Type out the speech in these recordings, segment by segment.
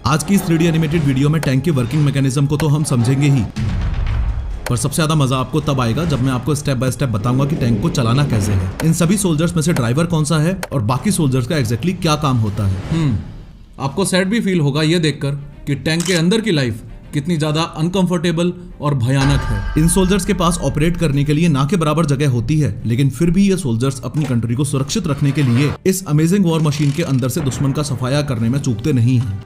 आज की इस 3D एनिमेटेड वीडियो में टैंक के वर्किंग मैकेनिज्म को तो हम समझेंगे ही, पर सबसे ज्यादा मजा आपको तब आएगा जब मैं आपको स्टेप बाय स्टेप बताऊंगा कि टैंक को चलाना कैसे है, इन सभी सोल्जर्स में से ड्राइवर कौन सा है और बाकी सोल्जर्स का एग्जैक्टली क्या काम होता है। आपको सैड भी फील होगा ये देखकर कि टैंक के अंदर की लाइफ कितनी ज्यादा अनकंफर्टेबल और भयानक है। इन सोल्जर्स के पास ऑपरेट करने के लिए ना के बराबर जगह होती है, लेकिन फिर भी ये सोल्जर्स अपनी कंट्री को सुरक्षित रखने के लिए इस अमेजिंग वॉर मशीन के अंदर से दुश्मन का सफाया करने में चूकते नहीं हैं।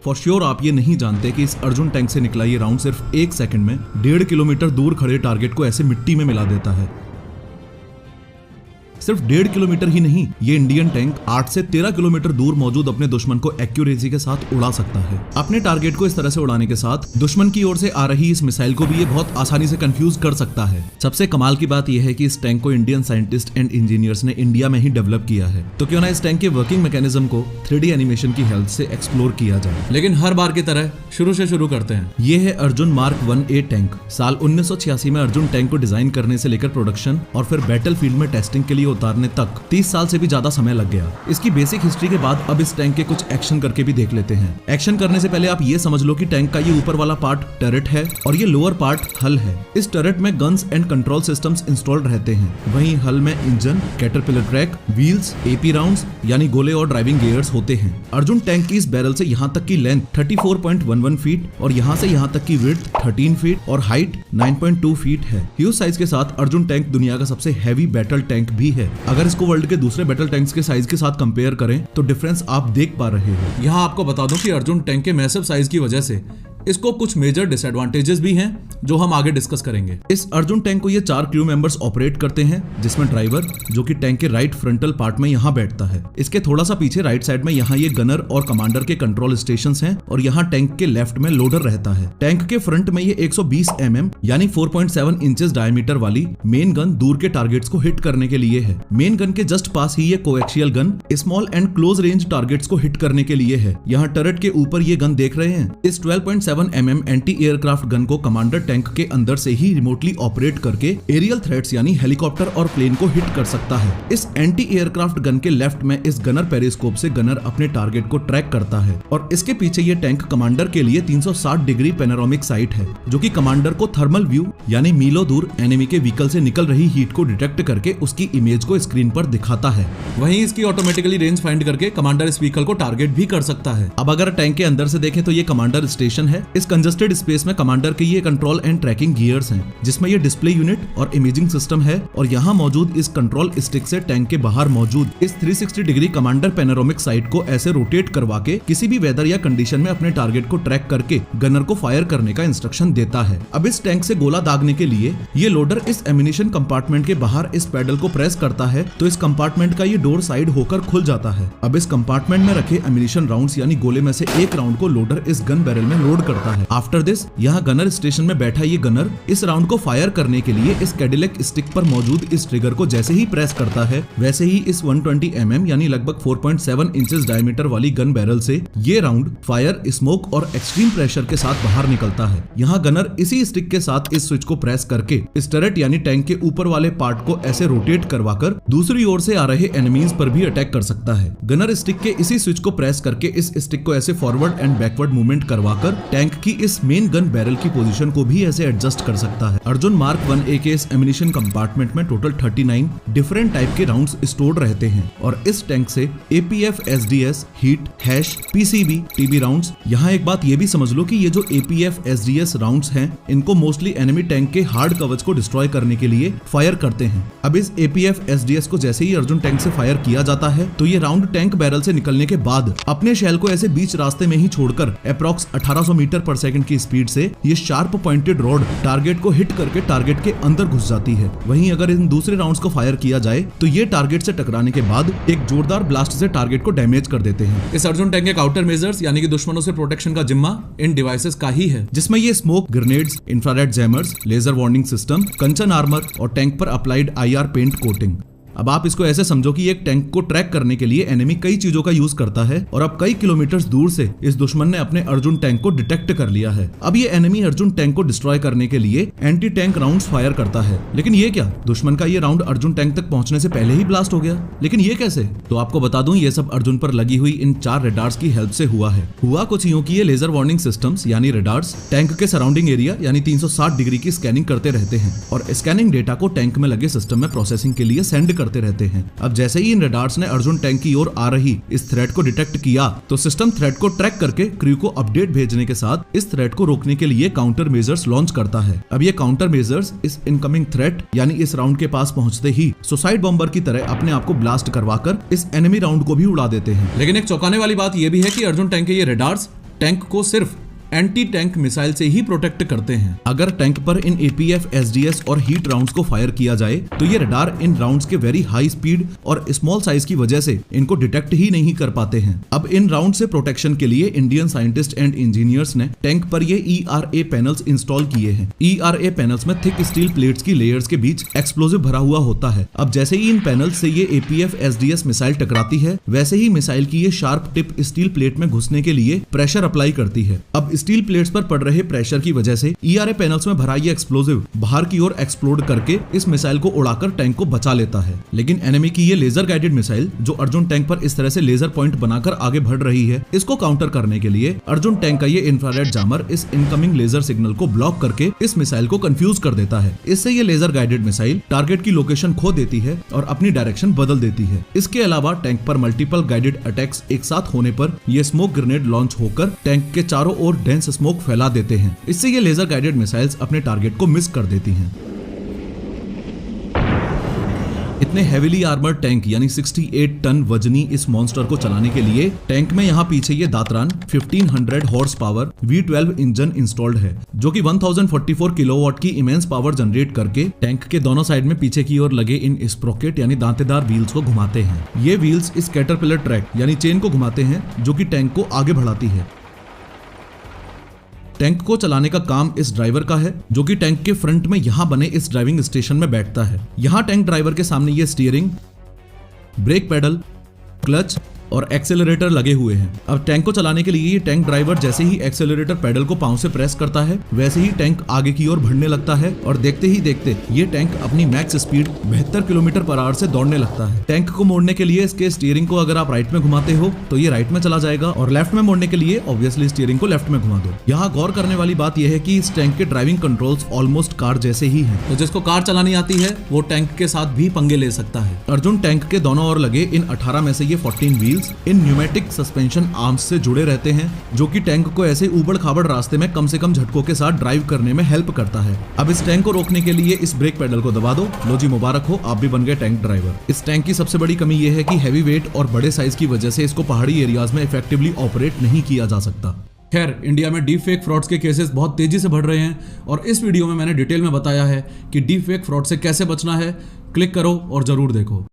फॉर श्योर आप ये नहीं जानते कि इस अर्जुन टैंक से निकला ये राउंड सिर्फ 1 सेकंड में 1.5 किलोमीटर दूर खड़े टारगेट को ऐसे मिट्टी में मिला देता है। सिर्फ 1.5 किलोमीटर ही नहीं, ये इंडियन टैंक 8 से 13 किलोमीटर दूर मौजूद अपने दुश्मन को एक्यूरेसी के साथ उड़ा सकता है। अपने टारगेट को इस तरह से उड़ाने के साथ दुश्मन की ओर से आ रही इस मिसाइल को भी ये बहुत आसानी से कंफ्यूज कर सकता है। सबसे कमाल की बात यह है कि इस टैंक को इंडियन साइंटिस्ट एंड इंजीनियर्स ने इंडिया में ही डेवलप किया है, तो क्यों ना इस टैंक के वर्किंग मैकेनिज्म को 3D एनिमेशन की हेल्प से एक्सप्लोर किया जाए। लेकिन हर बार की तरह शुरू से शुरू करते हैं। ये है अर्जुन मार्क 1A टैंक। साल 1986 में अर्जुन टैंक को डिजाइन करने से लेकर प्रोडक्शन और फिर बैटल फील्ड में टेस्टिंग के लिए उतारने तक 30 साल से भी ज्यादा समय लग गया। इसकी बेसिक हिस्ट्री के बाद अब इस टैंक के कुछ एक्शन करके भी देख लेते हैं। एक्शन करने से पहले आप ये समझ लो कि टैंक का ये ऊपर वाला पार्ट टर्रेट है और ये लोअर पार्ट हल है। इस टर्रेट में guns and control systems installed रहते हैं। वहीं हल में engine, caterpillar track, wheels, AP rounds यानी गोले और ड्राइविंग गियर्स होते हैं। अर्जुन टैंक की इस बैरल से यहाँ तक की लेंथ 34.11 फीट और यहाँ से यहाँ तक की विड्थ 13 फीट और हाइट 9.2 फीट है। ह्यूज साइज के साथ अर्जुन टैंक दुनिया का सबसे हैवी बैटल टैंक भी है। अगर इसको वर्ल्ड के दूसरे बैटल टैंक्स के साइज के साथ कंपेयर करें तो डिफरेंस आप देख पा रहे हो। यहाँ आपको बता दूं कि अर्जुन टैंक के मैसिव साइज की वजह से इसको कुछ मेजर डिसएडवांटेजेस भी हैं जो हम आगे डिस्कस करेंगे। इस अर्जुन टैंक को ये 4 क्रू मेंबर्स ऑपरेट करते हैं, जिसमें ड्राइवर जो कि टैंक के राइट फ्रंटल पार्ट में यहाँ बैठता है। इसके थोड़ा सा पीछे राइट साइड में यहाँ ये गनर और कमांडर के कंट्रोल स्टेशंस हैं और यहाँ टैंक के लेफ्ट में लोडर रहता है। टैंक के फ्रंट में ये 120 mm यानी 4.7 इंचेस डायमीटर वाली मेन गन दूर के टारगेट्स को हिट करने के लिए है। मेन गन के जस्ट पास ही ये coaxial gun small and close range targets को हिट करने के लिए है। यहाँ टर्रेट के ऊपर ये गन देख रहे हैं। इस 12.7 mm एंटी एयरक्राफ्ट गन को कमांडर टैंक के अंदर से ही रिमोटली ऑपरेट करके एरियल थ्रेट्स यानी हेलीकॉप्टर और प्लेन को हिट कर सकता है। इस एंटी एयरक्राफ्ट गन के लेफ्ट में इस गनर पेरिस्कोप से गनर अपने टारगेट को ट्रैक करता है और इसके पीछे ये टैंक कमांडर के लिए 360 डिग्री पेनोरामिक साइट है, जो कि कमांडर को थर्मल व्यू यानी मीलों दूर एनिमी के व्हीकल से निकल रही हीट को डिटेक्ट करके उसकी इमेज को स्क्रीन पर दिखाता है। वहीं इसकी ऑटोमेटिकली रेंज फाइंड करके कमांडर इस व्हीकल को टारगेट भी कर सकता है। अब अगर टैंक के अंदर से देखें तो ये कमांडर स्टेशन है। इस कंजस्टेड स्पेस में कमांडर के ये कंट्रोल एंड ट्रैकिंग गियर्स हैं, जिसमें ये डिस्प्ले यूनिट और इमेजिंग सिस्टम है और यहाँ मौजूद इस कंट्रोल स्टिक से टैंक के बाहर मौजूद इस 360 डिग्री कमांडर पेनोरामिक साइट को ऐसे रोटेट करवा के किसी भी वेदर या कंडीशन में अपने टारगेट को ट्रैक करके गनर को फायर करने का इंस्ट्रक्शन देता है। अब इस टैंक से गोला दागने के लिए ये लोडर इस एमिनेशन कंपार्टमेंट के बाहर इस पैडल को प्रेस करता है तो इस कंपार्टमेंट का ये डोर साइड होकर खुल जाता है। अब इस कंपार्टमेंट में रखे एमिनेशन राउंड्स यानी गोले में से एक राउंड को लोडर इस गन बैरल में लोड करता है। आफ्टर दिस यहाँ गनर स्टेशन में बैठा ये गनर इस राउंड को फायर करने के लिए इस कैडिलैक स्टिक पर मौजूद इस ट्रिगर को जैसे ही प्रेस करता है, वैसे ही इस 120 mm यानी लगभग 4.7 इंचेस डायमीटर वाली गन बैरल से ये राउंड फायर, स्मोक और एक्सट्रीम प्रेशर के साथ बाहर निकलता है। यहाँ गनर इसी स्टिक के साथ इस स्विच को प्रेस करके इस टर्रेट यानी टैंक के ऊपर वाले पार्ट को ऐसे रोटेट करवाकर दूसरी ओर से आ रहे एनिमीज पर भी अटैक कर सकता है। गनर स्टिक के इसी स्विच को प्रेस करके इस स्टिक को ऐसे फॉरवर्ड एंड बैकवर्ड मूवमेंट करवाकर टैंक की इस मेन गन बैरल की पोजीशन को भी ऐसे एडजस्ट कर सकता है। अर्जुन मार्क 1A के इस एमिनेशन कंपार्टमेंट में टोटल 39 डिफरेंट टाइप के राउंड्स स्टोर्ड रहते हैं और इस टैंक से APF, SDS, heat, hash, PCB, TB rounds. यहाँ एक बात ये भी समझ लो कि ये जो APF, SDS राउंड्स हैं, इनको मोस्टली एनिमी टैंक के हार्ड कवच को डिस्ट्रॉय करने के लिए फायर करते हैं। अब इस APF, SDS को जैसे ही अर्जुन टैंक से फायर किया जाता है तो ये राउंड टैंक बैरल से निकलने के बाद अपने शेल को ऐसे बीच रास्ते में ही छोड़कर अप्रॉक्स 1800 मीटर पर सेकंड की स्पीड से ये शार्प पॉइंटेड रॉड टारगेट को हिट करके टारगेट के अंदर घुस जाती है। वहीं अगर इन दूसरे राउंड्स को फायर किया जाए तो ये टारगेट से टकराने के बाद एक जोरदार ब्लास्ट से टारगेट को डैमेज कर देते हैं। इस अर्जुन टैंक के काउंटर मेजर्स यानी कि दुश्मनों से प्रोटेक्शन का जिम्मा इन डिवाइसेस का ही है, जिसमें ये smoke grenades, infrared jammers, laser warning system, Kanchan armour और टैंक पर अप्लाइड IR पेंट कोटिंग। अब आप इसको ऐसे समझो कि एक टैंक को ट्रैक करने के लिए एनिमी कई चीजों का यूज करता है और अब कई किलोमीटर दूर से इस दुश्मन ने अपने अर्जुन टैंक को डिटेक्ट कर लिया है। अब ये एनिमी अर्जुन टैंक को डिस्ट्रॉय करने के लिए एंटी टैंक राउंड्स फायर करता है, लेकिन ये क्या, दुश्मन का ये राउंड अर्जुन टैंक तक पहुंचने से पहले ही ब्लास्ट हो गया। लेकिन ये कैसे? तो आपको बता दूं, ये सब अर्जुन पर लगी हुई इन 4 रेडार्स की हेल्प से हुआ है। हुआ कुछ यूं कि ये लेजर वार्निंग सिस्टम्स यानी रेडार्स टैंक के सराउंडिंग एरिया यानी 360 डिग्री की स्कैनिंग करते रहते हैं और स्कैनिंग डेटा को टैंक में लगे सिस्टम में प्रोसेसिंग के लिए सेंड करते रहते हैं। अब जैसे ही इन रेडार्स ने अर्जुन टैंक की ओर आ रही इस थ्रेट को डिटेक्ट किया तो सिस्टम थ्रेट को ट्रैक करके क्रू को अपडेट भेजने के साथ इस थ्रेट को रोकने के लिए काउंटर मेजर्स लॉन्च करता है। अब ये काउंटर मेजर्स इस इनकमिंग थ्रेट यानी इस राउंड के पास पहुंचते ही सुसाइड बॉम्बर की तरह अपने आप को ब्लास्ट करवाकर इस एनिमी राउंड को भी उड़ा देते हैं। लेकिन एक चौंकाने वाली बात यह भी है कि अर्जुन टैंक के ये रेडार्स टैंक को सिर्फ एंटी टैंक मिसाइल से ही प्रोटेक्ट करते हैं। अगर टैंक पर इन एपीएफ, एसडीएस और हीट राउंड्स को फायर किया जाए तो ये रडार इन राउंड्स के वेरी हाई स्पीड और स्मॉल साइज की वजह से इनको डिटेक्ट ही नहीं कर पाते हैं। अब इन राउंड से प्रोटेक्शन के लिए इंडियन साइंटिस्ट एंड इंजीनियर्स ने टैंक पर ये ERA पैनल्स इंस्टॉल किए हैं। ERA पैनल्स में थिक स्टील प्लेट्स की लेयर्स के बीच एक्सप्लोजिव भरा हुआ होता है। अब जैसे ही इन पैनल्स से ये एपीएफ, एसडीएस मिसाइल टकराती है, वैसे ही मिसाइल की ये शार्प टिप स्टील प्लेट में घुसने के लिए प्रेशर अप्लाई करती है। अब स्टील प्लेट्स पर पड़ रहे प्रेशर की वजह से ERA पैनल्स में भरा ये एक्सप्लोजिव बाहर की ओर एक्सप्लोड करके इस मिसाइल को उड़ाकर टैंक को बचा लेता है। लेकिन एनिमी की ये लेजर गाइडेड मिसाइल जो अर्जुन टैंक पर इस तरह से लेजर पॉइंट बनाकर आगे बढ़ रही है, इसको काउंटर करने के लिए अर्जुन टैंक का ये इंफ्रारेड जामर इस इनकमिंग लेजर सिग्नल को ब्लॉक करके इस मिसाइल को कंफ्यूज कर देता है। इससे ये लेजर गाइडेड मिसाइल टारगेट की लोकेशन खो देती है और अपनी डायरेक्शन बदल देती है। इसके अलावा टैंक पर मल्टीपल गाइडेड अटैक्स एक साथ होने पर यह स्मोक ग्रेनेड लॉन्च होकर टैंक के चारों ओर डेंस स्मोक फैला देते हैं। इससे ये लेजर गाइडेड मिसाइल्स अपने टारगेट को मिस कर देती हैं। इतने हेवीली आर्मर्ड टैंक यानी 68 टन वजनी इस मॉन्स्टर को चलाने के लिए टैंक में यहाँ पीछे ये दातरान 1500 horse power V12 engine installed है, जो कि 1044 किलोवाट की इमेंस पावर जनरेट करके टैंक के दोनों साइड में पीछे की ओर लगे इन स्प्रोकेट यानी दांतेदार व्हील्स को घुमाते हैं। ये व्हील्स इस कैटरपिलर ट्रैक यानी चेन को घुमाते हैं जो कि टैंक को आगे बढ़ाती है। टैंक को चलाने का काम इस ड्राइवर का है, जो कि टैंक के फ्रंट में यहाँ बने इस ड्राइविंग स्टेशन में बैठता है। यहाँ टैंक ड्राइवर के सामने ये स्टीयरिंग, ब्रेक पेडल, क्लच और एक्सेलरेटर लगे हुए हैं। अब टैंक को चलाने के लिए ये टैंक ड्राइवर जैसे ही एक्सेलरेटर पेडल को पांव से प्रेस करता है, वैसे ही टैंक आगे की ओर बढ़ने लगता है और देखते ही देखते ये टैंक अपनी max speed 72 kilometre per hour से दौड़ने लगता है। टैंक को मोड़ने के लिए इसके स्टीयरिंग को अगर आप राइट में घुमाते हो तो ये राइट में चला जाएगा और लेफ्ट में मोड़ने के लिए ऑब्वियसली स्टीयरिंग को लेफ्ट में घुमा दो। यहाँ गौर करने वाली बात यह है कि इस टैंक के ड्राइविंग कंट्रोल्स ऑलमोस्ट कार जैसे ही हैं। तो जिसको कार चलानी आती है वो टैंक के साथ भी पंगे ले सकता है। अर्जुन टैंक के दोनों ओर लगे इन 18 में से ये 14 व्हील्स इन न्यूमेटिक सस्पेंशन आर्म्स से जुड़े रहते हैं, जो कि टैंक को ऐसे ऊबड़ खाबड़ रास्ते में कम से कम झटकों के साथ ड्राइव करने में हेल्प करता है। अब इस टैंक को रोकने के लिए इस ब्रेक पेडल को दबा दो। लो जी, मुबारक हो, आप भी बन गए टैंक ड्राइवर। इस टैंक की सबसे बड़ी कमी यह है कि हैवी वेट और बड़े साइज की वजह से इसको पहाड़ी एरियाज में इफेक्टिवली ऑपरेट नहीं किया जा सकता। खैर, इंडिया में डीप फेक फ्रॉड्स के केसेस बहुत तेजी से बढ़ रहे हैं और इस वीडियो में मैंने डिटेल में बताया है कि डीप फेक फ्रॉड से कैसे बचना है। क्लिक करो और जरूर देखो।